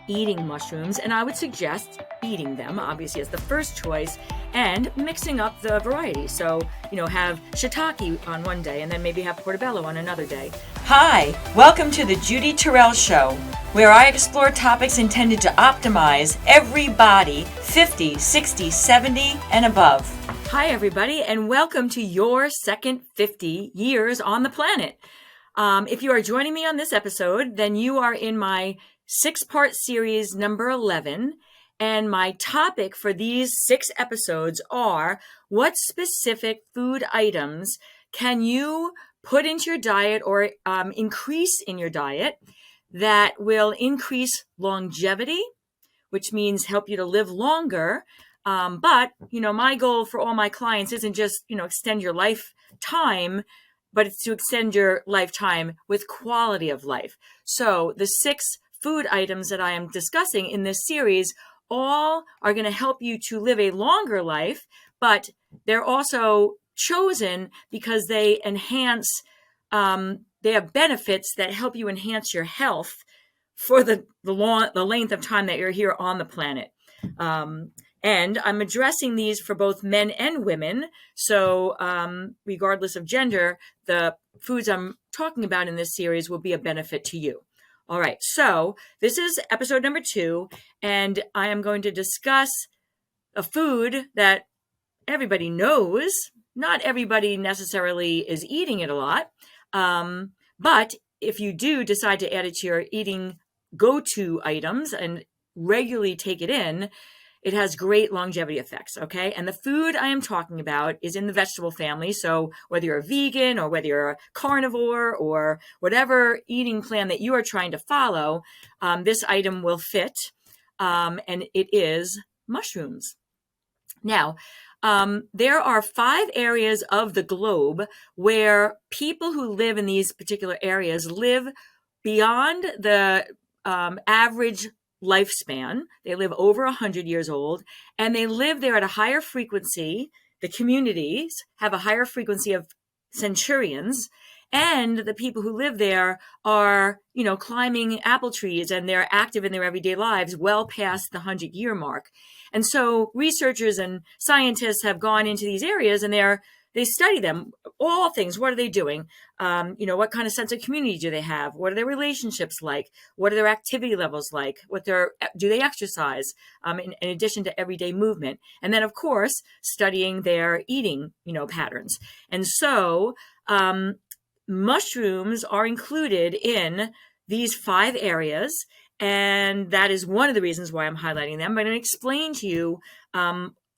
eating mushrooms, and I would suggest eating them, obviously, as the first choice, and mixing up the varieties. So, have shiitake on one day and then maybe have portobello on another day. Hi, welcome to the Judy Terrell Show, where I explore topics intended to optimize every body 50, 60, 70, and above. Hi, everybody, and welcome to your second 50 years on the planet. If you are joining me on this episode, then you are in my 6-part series number 11. And my topic for these 6 episodes are: what specific food items can you put into your diet or increase in your diet that will increase longevity, which means help you to live longer. But my goal for all my clients isn't just, extend your lifetime, but it's to extend your lifetime with quality of life. So the 6 food items that I am discussing in this series all are going to help you to live a longer life, but they're also chosen because they enhance, they have benefits that help you enhance your health for the length of time that you're here on the planet. And I'm addressing these for both men and women. So regardless of gender, the foods I'm talking about in this series will be a benefit to you. All right, so this is episode number 2, and I am going to discuss a food that everybody knows. Not everybody necessarily is eating it a lot, but if you do decide to add it to your eating go-to items and regularly take it in, it has great longevity effects, okay? And the food I am talking about is in the vegetable family. So whether you're a vegan or whether you're a carnivore or whatever eating plan that you are trying to follow, this item will fit, and it is mushrooms. Now, there are 5 areas of the globe where people who live in these particular areas live beyond the average lifespan. They live over 100 years old, and they live there at a higher frequency. The communities have a higher frequency of centenarians, and the people who live there are, climbing apple trees, and they're active in their everyday lives well past the 100-year mark. And so researchers and scientists have gone into these areas, and they study them, all things. What are they doing? What kind of sense of community do they have? What are their relationships like? What are their activity levels like? Do they exercise? In addition to everyday movement, and then of course studying their eating, patterns. And so mushrooms are included in these 5 areas, and that is one of the reasons why I'm highlighting them. I'm going to explain to you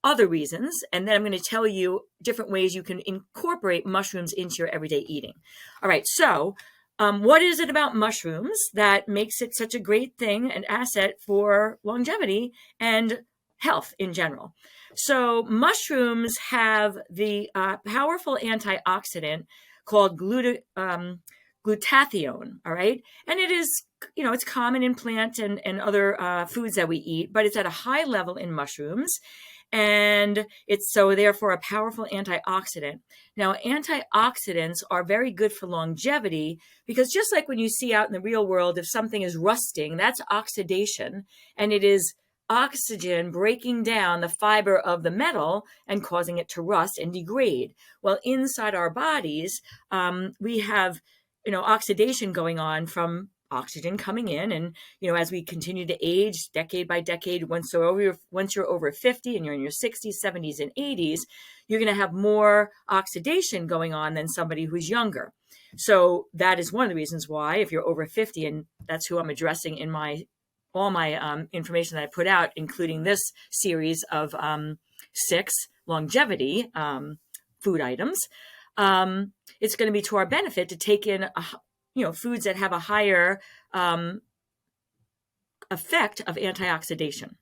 other reasons, and then I'm going to tell you different ways you can incorporate mushrooms into your everyday eating. All right, so what is it about mushrooms that makes it such a great thing, an asset for longevity and health in general? So mushrooms have the powerful antioxidant called glutathione, all right? And it is, it's common in plant and other foods that we eat, but it's at a high level in mushrooms. And it's so therefore a powerful antioxidant. Now, antioxidants are very good for longevity because just like when you see out in the real world, if something is rusting, that's oxidation, and it is oxygen breaking down the fiber of the metal and causing it to rust and degrade. Well, inside our bodies, we have, oxidation going on from oxygen coming in, and as we continue to age decade by decade, once you're over 50 and you're in your 60s, 70s, and 80s, you're going to have more oxidation going on than somebody who's younger. So that is one of the reasons why, if you're over 50, and that's who I'm addressing in all my information that I put out, including this series of 6 longevity food items, it's going to be to our benefit to take in foods that have a higher effect of antioxidation.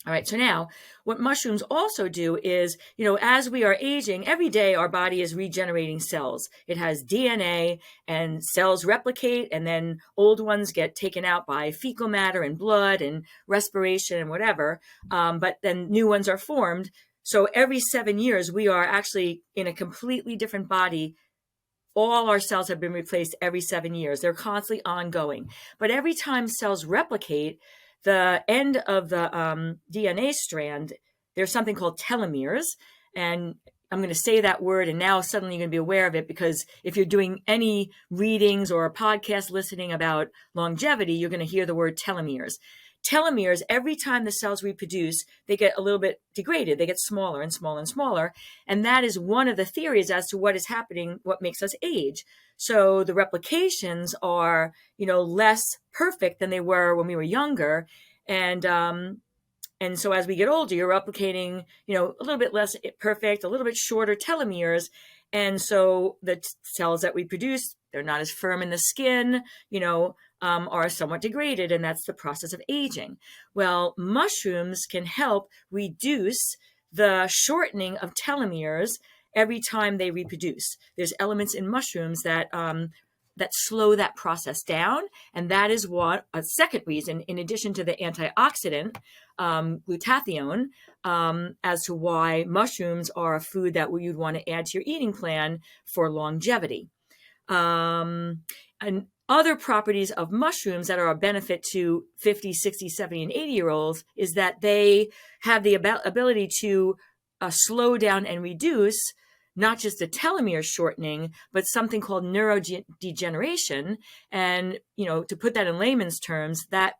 All right, so now what mushrooms also do is, as we are aging, every day our body is regenerating cells. It has DNA, and cells replicate, and then old ones get taken out by fecal matter and blood and respiration and whatever, but then new ones are formed. So every 7 years, we are actually in a completely different body. All our cells have been replaced every 7 years. They're constantly ongoing. But every time cells replicate, the end of the DNA strand, there's something called telomeres. And I'm going to say that word, and now suddenly you're going to be aware of it, because if you're doing any readings or a podcast listening about longevity, you're going to hear the word telomeres. Telomeres, every time the cells reproduce, they get a little bit degraded. They get smaller and smaller and smaller. And that is one of the theories as to what is happening, what makes us age. So the replications are, less perfect than they were when we were younger. And so as we get older, you're replicating, a little bit less perfect, a little bit shorter telomeres. And so the cells that we produce, they're not as firm in the skin, are somewhat degraded. And that's the process of aging. Well, mushrooms can help reduce the shortening of telomeres every time they reproduce. There's elements in mushrooms that slow that process down. And that is what a second reason, in addition to the antioxidant, glutathione, as to why mushrooms are a food that you'd want to add to your eating plan for longevity. And other properties of mushrooms that are a benefit to 50, 60, 70, and 80-year-olds is that they have the ability to slow down and reduce not just the telomere shortening, but something called neurodegeneration. And, to put that in layman's terms, that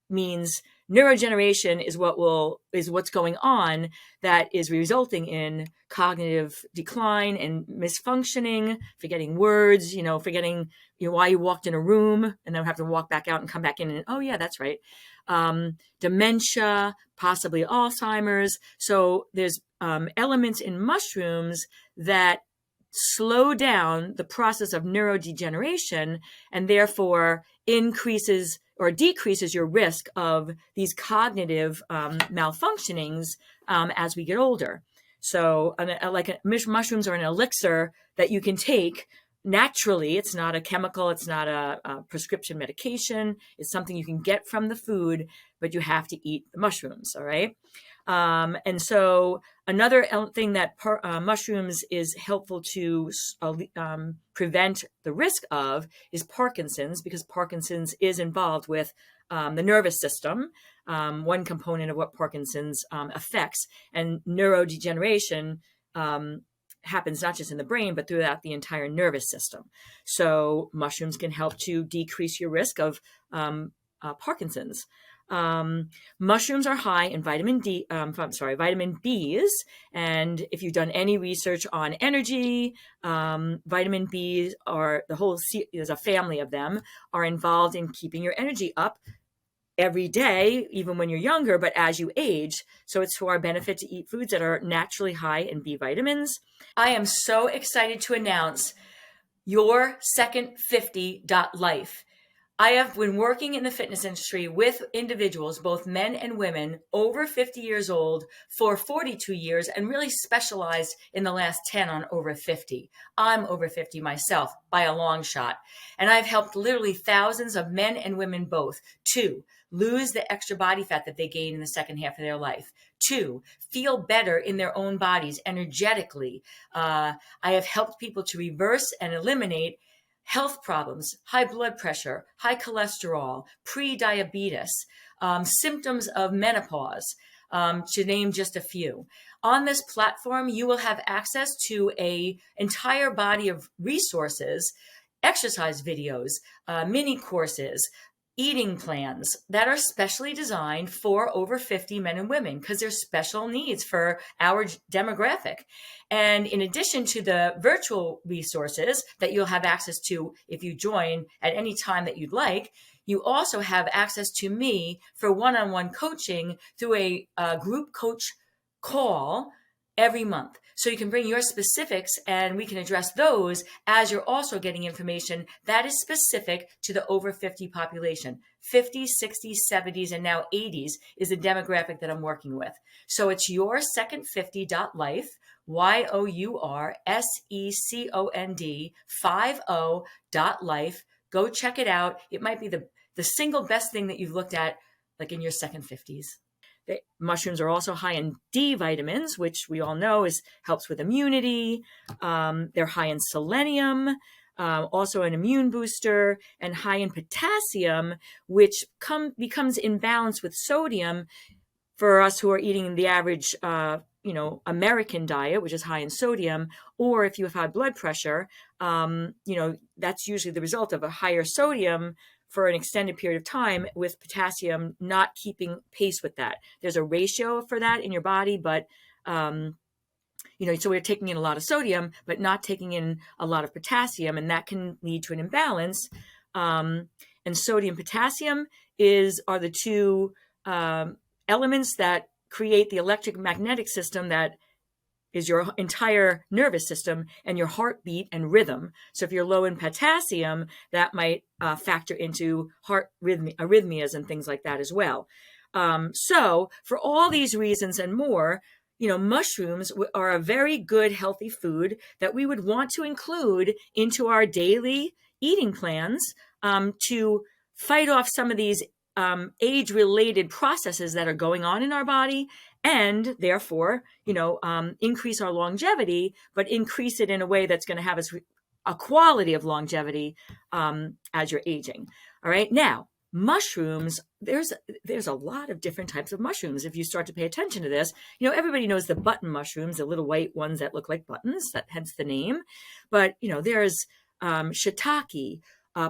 means neurodegeneration is what's going on that is resulting in cognitive decline and misfunctioning, forgetting words, forgetting why you walked in a room and then have to walk back out and come back in and, oh yeah, that's right. Dementia, possibly Alzheimer's. So there's elements in mushrooms that slow down the process of neurodegeneration and therefore increases or decreases your risk of these cognitive malfunctionings as we get older. So mushrooms are an elixir that you can take naturally. It's not a chemical. It's not a prescription medication. It's something you can get from the food, but you have to eat the mushrooms. All right. And so another thing that mushrooms is helpful to prevent the risk of is Parkinson's, because Parkinson's is involved with the nervous system, one component of what Parkinson's affects, and neurodegeneration happens not just in the brain, but throughout the entire nervous system. So mushrooms can help to decrease your risk of Parkinson's. Mushrooms are high in vitamin Bs. And if you've done any research on energy, vitamin Bs there's a family of them, are involved in keeping your energy up every day, even when you're younger, but as you age. So it's to our benefit to eat foods that are naturally high in B vitamins. I am so excited to announce your second 50.life. I have been working in the fitness industry with individuals, both men and women, over 50 years old for 42 years, and really specialized in the last 10 on over 50. I'm over 50 myself by a long shot. And I've helped literally thousands of men and women both to lose the extra body fat that they gain in the second half of their life. 2, feel better in their own bodies energetically. I have helped people to reverse and eliminate health problems, high blood pressure, high cholesterol, pre-diabetes, symptoms of menopause, to name just a few. On this platform, you will have access to an entire body of resources, exercise videos, mini courses, eating plans that are specially designed for over 50 men and women, because there's special needs for our demographic. And in addition to the virtual resources that you'll have access to if you join at any time that you'd like, you also have access to me for one-on-one coaching through a group coach call every month. So you can bring your specifics and we can address those as you're also getting information that is specific to the over 50 population. 50s, 60s, 70s, and now 80s is the demographic that I'm working with. So it's your second 50.life, YOURSECOND 50.life. Go check it out. It might be the single best thing that you've looked at like in your second 50s. Mushrooms are also high in D vitamins, which we all know helps with immunity. They're high in selenium. also an immune booster, and high in potassium, which becomes imbalanced with sodium for us who are eating the average, American diet, which is high in sodium, or if you have high blood pressure, that's usually the result of a higher sodium for an extended period of time, with potassium not keeping pace with that. There's a ratio for that in your body, but so we're taking in a lot of sodium, but not taking in a lot of potassium, and that can lead to an imbalance. And sodium potassium are the two elements that create the electromagnetic system that is your entire nervous system and your heartbeat and rhythm. So if you're low in potassium, that might factor into heart arrhythmias and things like that as well. So for all these reasons and more, mushrooms are a very good, healthy food that we would want to include into our daily eating plans to fight off some of these age-related processes that are going on in our body, and therefore, increase our longevity, but increase it in a way that's going to have us a quality of longevity as you're aging. All right. Now, mushrooms, there's a lot of different types of mushrooms. If you start to pay attention to this, everybody knows the button mushrooms, the little white ones that look like buttons, hence the name. But, there's shiitake,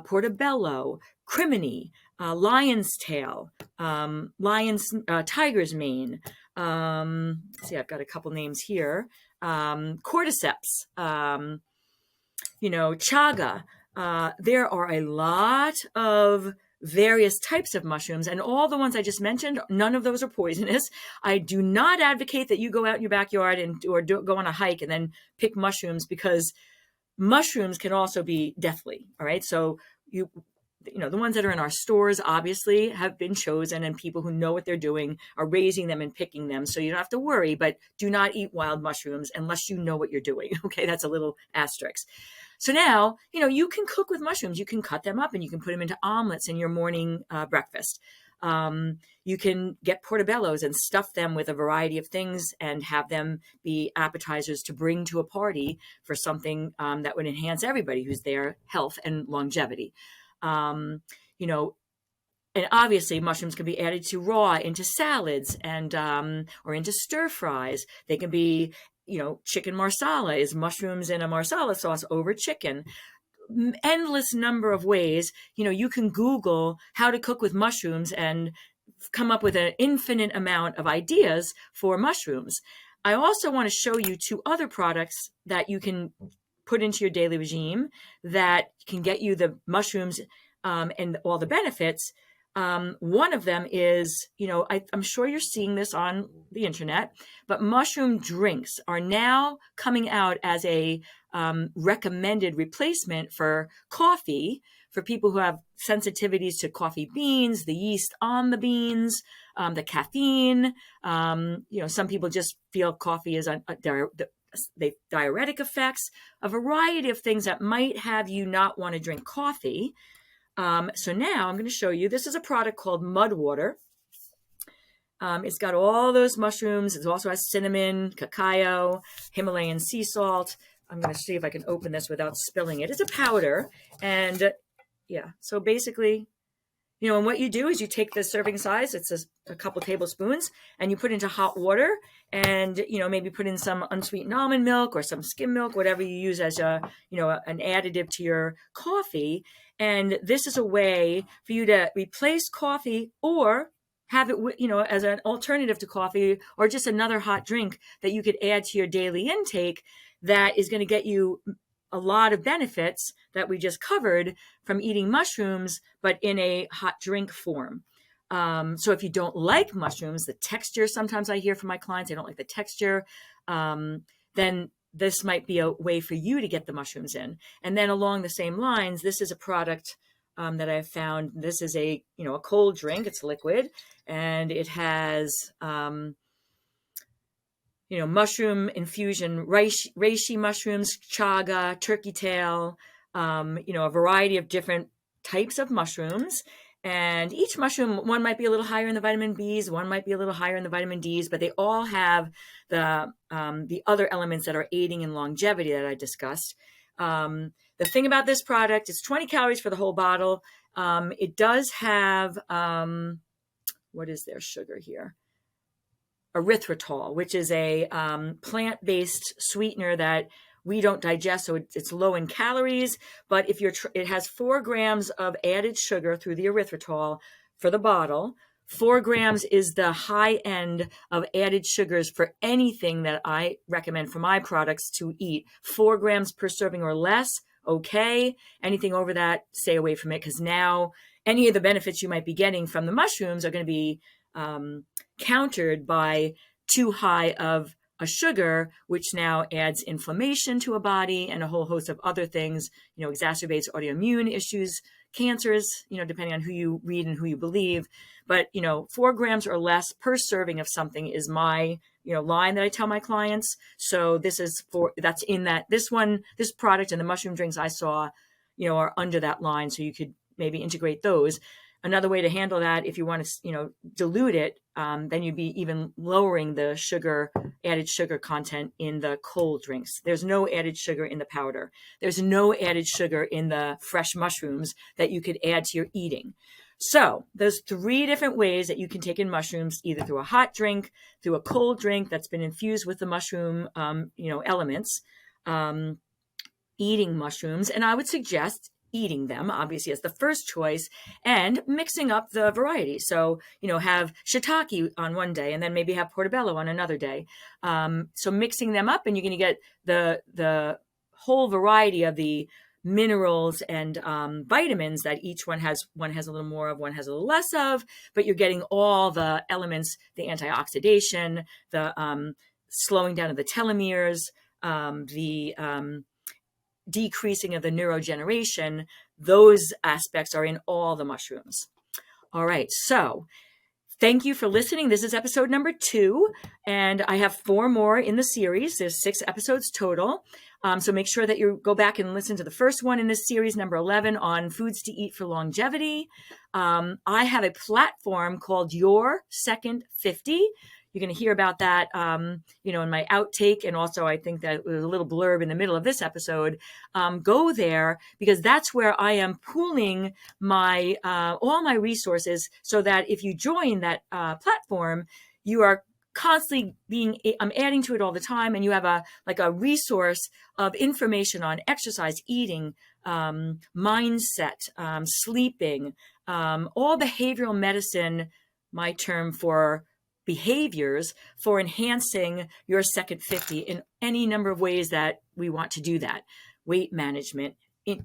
portobello, crimini, lion's tail, tiger's mane. See, I've got a couple names here. Cordyceps, chaga. There are a lot of various types of mushrooms, and all the ones I just mentioned, none of those are poisonous. I do not advocate that you go out in your backyard or go on a hike and then pick mushrooms, because mushrooms can also be deathly. All right. So the ones that are in our stores obviously have been chosen, and people who know what they're doing are raising them and picking them. So you don't have to worry, but do not eat wild mushrooms unless you know what you're doing. Okay. That's a little asterisk. So now, you can cook with mushrooms. You can cut them up and you can put them into omelets in your morning breakfast. You can get portobellos and stuff them with a variety of things and have them be appetizers to bring to a party for something that would enhance everybody who's there, health and longevity. And obviously mushrooms can be added to raw into salads and or into stir fries. They can be, chicken marsala is mushrooms in a marsala sauce over chicken. Endless number of ways. You can Google how to cook with mushrooms and come up with an infinite amount of ideas for mushrooms. I also want to show you two other products that you can put into your daily regime that can get you the mushrooms and all the benefits. One of them is, I'm sure you're seeing this on the internet, but mushroom drinks are now coming out as a recommended replacement for coffee for people who have sensitivities to coffee beans, the yeast on the beans, the caffeine. Some people just feel coffee is the diuretic effects, a variety of things that might have you not want to drink coffee. So now I'm going to show you, this is a product called Mud Water. It's got all those mushrooms. It also has cinnamon, cacao, Himalayan sea salt. I'm going to see if I can open this without spilling it. It's a powder. And so basically, and what you do is you take the serving size, it's a couple tablespoons, and you put into hot water and, maybe put in some unsweetened almond milk or some skim milk, whatever you use as an additive to your coffee. And this is a way for you to replace coffee or have it, as an alternative to coffee, or just another hot drink that you could add to your daily intake that is going to get you a lot of benefits that we just covered from eating mushrooms, but in a hot drink form. So if you don't like mushrooms, the texture, sometimes I hear from my clients, they don't like the texture, then this might be a way for you to get the mushrooms in. And then along the same lines, this is a product that I've found. This is a cold drink. It's liquid, and it has mushroom infusion, reishi mushrooms, chaga, turkey tail, a variety of different types of mushrooms. And each mushroom, one might be a little higher in the vitamin Bs, one might be a little higher in the vitamin Ds, but they all have the other elements that are aiding in longevity that I discussed. The thing about this product, it's 20 calories for the whole bottle. It does have, what is their sugar here? Erythritol, which is a plant-based sweetener that we don't digest, so it's low in calories. But if it has 4 grams of added sugar through the erythritol for the bottle. 4 grams is the high end of added sugars for anything that I recommend for my products to eat. 4 grams per serving or less, okay. Anything over that, stay away from it, because now any of the benefits you might be getting from the mushrooms are going to be countered by too high of a sugar, which now adds inflammation to a body and a whole host of other things, exacerbates autoimmune issues, cancers, depending on who you read and who you believe. But, 4 grams or less per serving of something is my, line that I tell my clients. So this product and the mushroom drinks I saw, are under that line. So you could maybe integrate those. Another way to handle that, if you want to, dilute it, then you'd be even lowering the added sugar content in the cold drinks. There's no added sugar in the powder. There's no added sugar in the fresh mushrooms that you could add to your eating. So there's 3 different ways that you can take in mushrooms, either through a hot drink, through a cold drink that's been infused with the mushroom, elements, eating mushrooms. And I would suggest eating them, obviously, as the first choice, and mixing up the varieties. So, have shiitake on one day and then maybe have portobello on another day. So mixing them up, and you're going to get the whole variety of the minerals and vitamins that each one has. One has a little more of, one has a little less of, but you're getting all the elements, the antioxidation, the slowing down of the telomeres, the decreasing of the neurogeneration. Those aspects are in all the mushrooms. All right, so thank you for listening. This is episode number 2, and I have 4 more in the series. There's 6 episodes total. So make sure that you go back and listen to the first one in this series, number 11, on foods to eat for longevity. I have a platform called Your Second 50. You're going to hear about that, in my outtake. And also, I think that there's a little blurb in the middle of this episode. Go there, because that's where I am pooling my all my resources, so that if you join that platform, you are constantly I'm adding to it all the time, and you have a resource of information on exercise, eating, mindset, sleeping, all behavioral medicine, my term for behaviors for enhancing your second 50 in any number of ways that we want to do that. Weight management,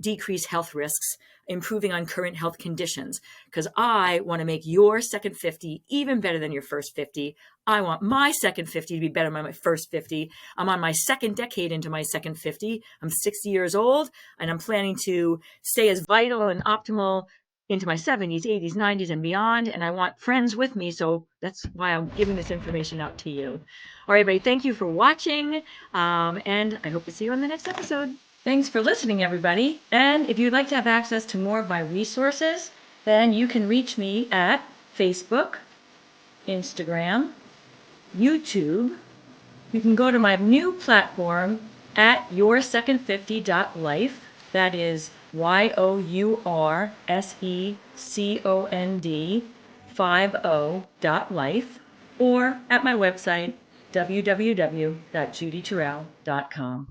decrease health risks, improving on current health conditions. Because I want to make your second 50 even better than your first 50. I want my second 50 to be better than my first 50. I'm on my second decade into my second 50. I'm 60 years old, and I'm planning to stay as vital and optimal into my 70s, 80s, 90s, and beyond. And I want friends with me. So that's why I'm giving this information out to you. All right, everybody, thank you for watching. And I hope to see you on the next episode. Thanks for listening, everybody. And if you'd like to have access to more of my resources, then you can reach me at Facebook, Instagram, YouTube. You can go to my new platform at yoursecond50.life. That is yoursecond50.life, or at my website, www.judyterrell.com.